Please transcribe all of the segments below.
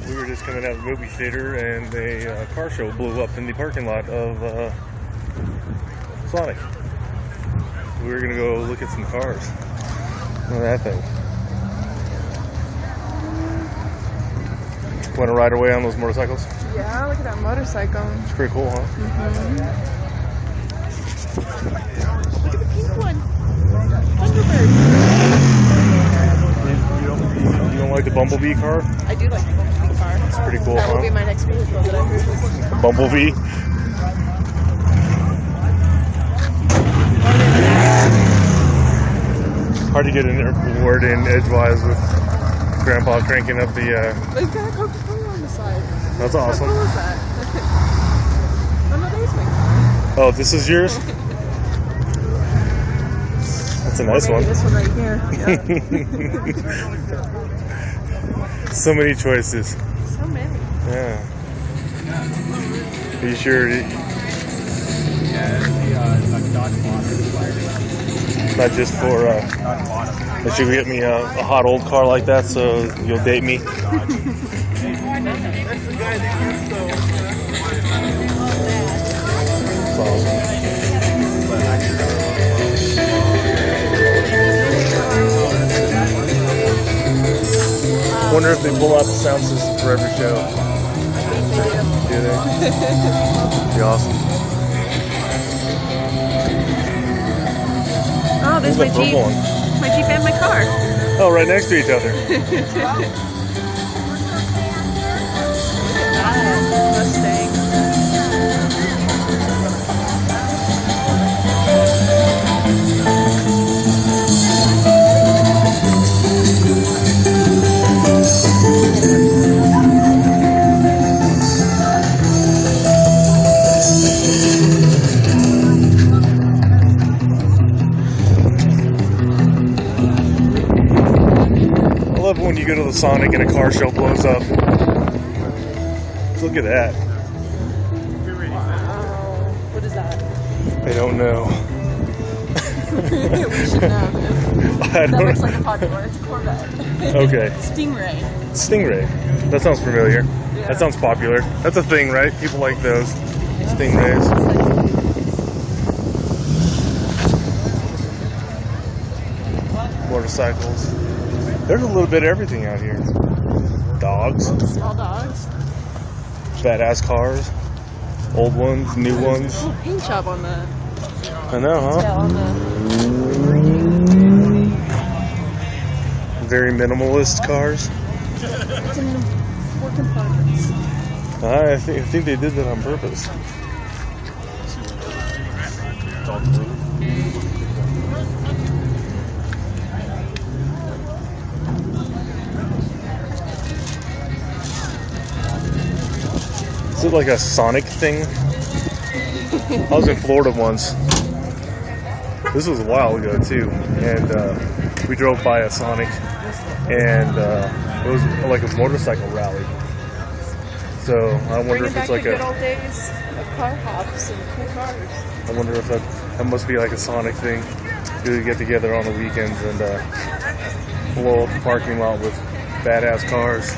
We were just coming out of the movie theater and a car show blew up in the parking lot of Sonic. We were going to go look at some cars. Look at that thing. Want to ride away on those motorcycles? Yeah, look at that motorcycle. It's pretty cool, huh? Look at the pink one. Thunderbird. You don't like the Bumblebee car? I do like the Bumblebee car. It's pretty cool, That huh? will be my next vehicle that I purchase. Bumblebee? Hard to get a word in edgewise with Grandpa cranking up the... They've got a Coca-Cola on the side. That's awesome. How cool is that? Oh no, there's my car. Oh, this is yours? That's a nice one. This one right here. Yeah. So many choices. So many. Yeah. Are you sure? Not just for that you get me a hot old car like that, so you'll date me. That's awesome. Wonder if they pull out the sound system for every show. Do they? Be awesome. Oh, there's my Jeep. My Jeep and my car. Oh, right next to each other. Mustang. I love when you go to the Sonic and a car show blows up. Look at that. Wow. What is that? I don't know. We should know. That looks like a popular. It's a Corvette. Okay. Stingray. Stingray. That sounds familiar. Yeah. That sounds popular. That's a thing, right? People like those. Stingrays. Motorcycles. There's a little bit of everything out here. Dogs. Small dogs. Badass cars. Old ones, new ones. Oh, paint job on the I know, huh? tail on the... Very minimalist cars. It's in 4 compartments. I think they did that on purpose. Is it like a Sonic thing? I was in Florida once. This was a while ago too, and we drove by a Sonic, and it was like a motorcycle rally. So I wonder if it's like the good old days of car hops and cool cars. I wonder if that must be like a Sonic thing. Do get together on the weekends and blow up the parking lot with badass cars.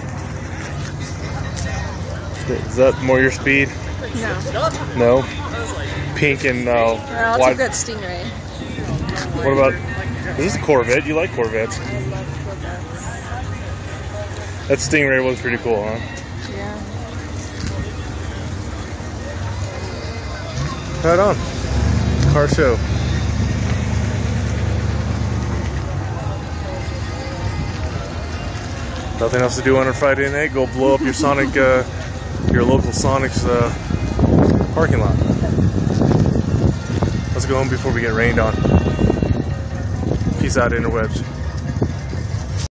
Is that more your speed? No. No? Pink and I'll wide. take that Stingray. What about, is this a Corvette? You like Corvettes. I love Corvettes. That Stingray was pretty cool, huh? Yeah. Right on. Car show. Nothing else to do on a Friday night? Go blow up your Sonic, your local Sonic's parking lot. Let's go home before we get rained on. Peace out, interwebs.